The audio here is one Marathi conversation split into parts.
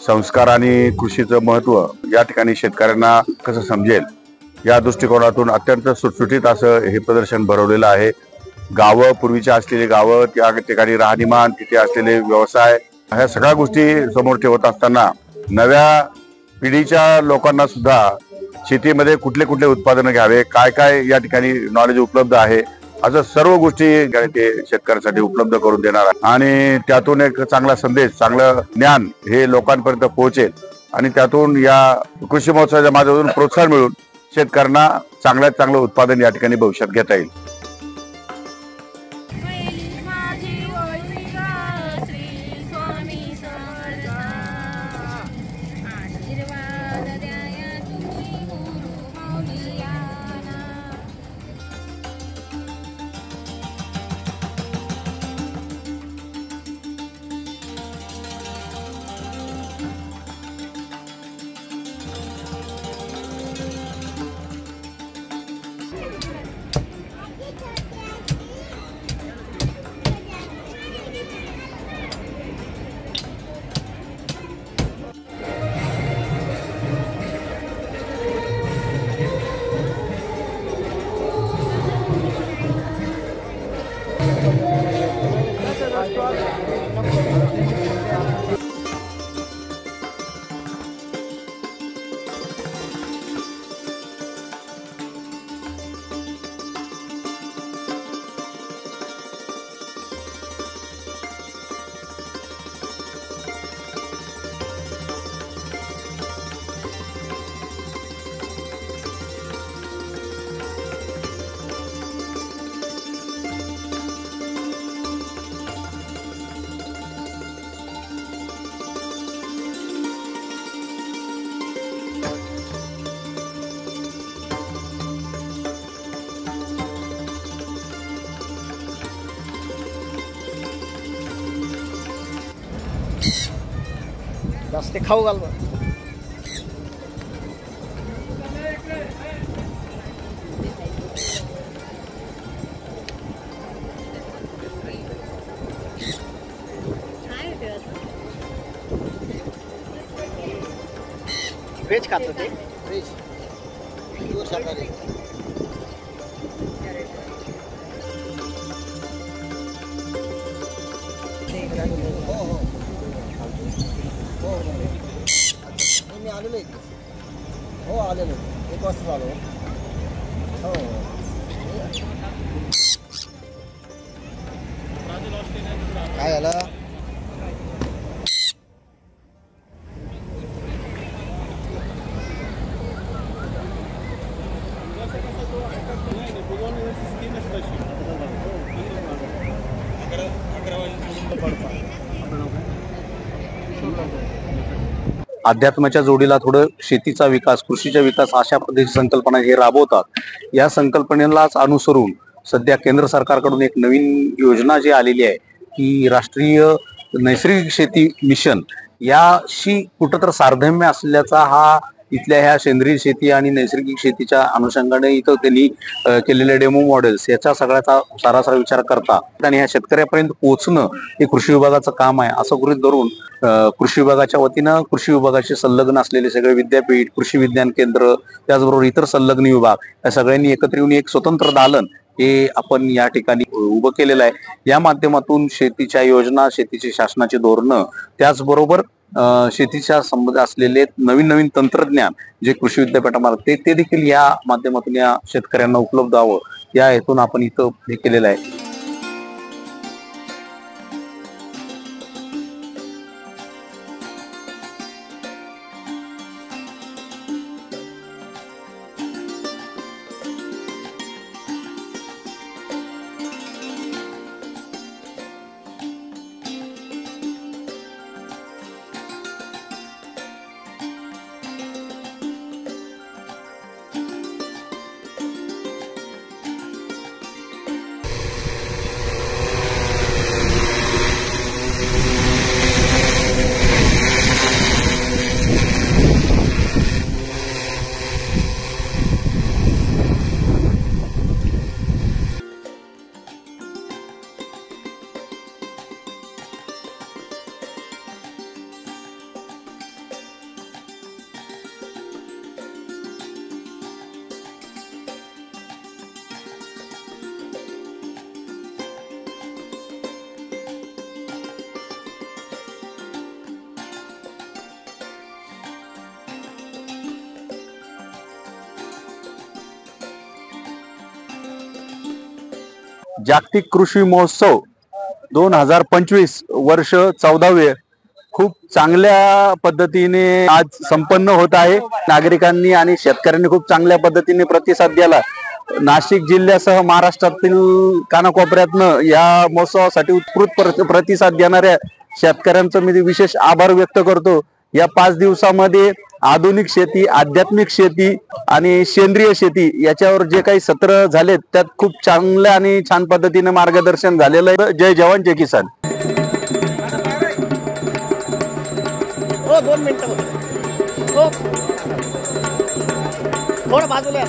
संस्कार आणि कृषीचं महत्त्व या ठिकाणी शेतकऱ्यांना कसं समजेल या दृष्टिकोनातून अत्यंत सुटसुटीत असं हे प्रदर्शन भरवलेलं आहे। गावं, पूर्वीच्या असलेली गावं, त्या ठिकाणी राहणीमान, तिथे असलेले व्यवसाय, ह्या सगळ्या गोष्टी समोर ठेवत असताना नव्या पिढीच्या लोकांना सुद्धा शेतीमध्ये कुठले कुठले उत्पादन घ्यावे, काय काय या ठिकाणी नॉलेज उपलब्ध आहे, असं सर्व गोष्टी ते शेतकऱ्यांसाठी उपलब्ध करून देणार आहे। आणि त्यातून एक चांगला संदेश, चांगलं ज्ञान हे लोकांपर्यंत पोहोचेल आणि त्यातून या कृषी महोत्सवाच्या माध्यमातून प्रोत्साहन मिळून शेतकऱ्यांना चांगल्यात चांगलं उत्पादन या ठिकाणी भविष्यात घेता येईल। जास्त खाऊ घाल व्हेज खातो ते व्हेज प्युअर शाकाहारी। मी आलेलो आहे। हो आलेलो 1 वाजता आलो। हो काय झालं? अध्यात्माच्या जोडीला थोडं शेतीचा विकास, कृषीचा विकास अशा पद्धतीची संकल्पना हे राबवतात। या संकल्पनेलाच अनुसरून सध्या केंद्र सरकारकडून एक नवीन योजना जी आलेली आहे की राष्ट्रीय नैसर्गिक शेती मिशन, याशी कुठंतर साधर्म्य असल्याचा हा इथल्या ह्या सेंद्रिय शेती आणि नैसर्गिक शेतीच्या अनुषंगाने इथं त्यांनी केलेले डेमो मॉडेल्स याचा सगळ्याचा सारासार विचार करता आणि ह्या शेतकऱ्यापर्यंत पोहोचणं हे कृषी विभागाचं काम आहे असं गृहीत धरून कृषी विभागाच्या वतीनं कृषी विभागाशी संलग्न असलेले सगळे विद्यापीठ, कृषी विज्ञान केंद्र, त्याचबरोबर इतर संलग्न विभाग या सगळ्यांनी एकत्र येऊन एक स्वतंत्र दालन हे आपण या ठिकाणी उभं केलेलं आहे। या माध्यमातून शेतीच्या योजना, शेतीची शासनाची धोरणं, त्याचबरोबर शेतीच्या संबंध असलेले नवीन नवीन तंत्रज्ञान जे कृषी विद्यापीठामार्फत ते देखील या माध्यमातून या शेतकऱ्यांना उपलब्ध व्हावं या हेतून आपण इथं हे केलेलं आहे। जागतिक कृषी महोत्सव 2025 वर्ष 14वे खूप चांगल्या पद्धतीने आज संपन्न होत आहे. नागरिकांनी आणि शेतकऱ्यांनी खूप चांगल्या पद्धतीने प्रतिसाद दिला. नाशिक जिल्ह्यासह महाराष्ट्रातील कानाकोपऱ्यातनं या महोत्सवासाठी उत्स्फूर्त प्रतिसाद देणाऱ्या शेतकऱ्यांचं मी विशेष आभार व्यक्त करतो. या 5 दिवसामध्ये आधुनिक शेती, आध्यात्मिक शेती आणि सेंद्रिय शेती याच्यावर जे काही सत्र झाले त्यात खूप चांगल्या आणि छान पद्धतीने मार्गदर्शन झालेलं आहे. जय जवान जय किसान. हो 2 मिनिटं हो थोडं बाजूला या.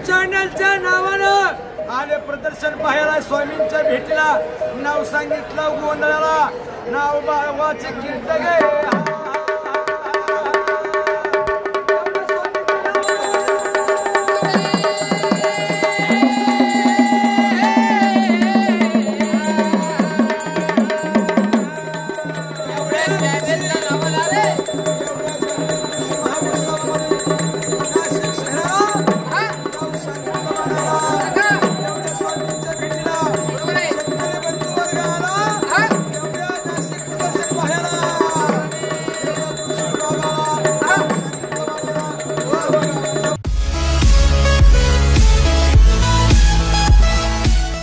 चॅनलच्या नावानं आले प्रदर्शन पाहायला स्वामींच्या भेटीला. नाव सांगितलं गोंधळाला, नाव बाबाचे कीर्तन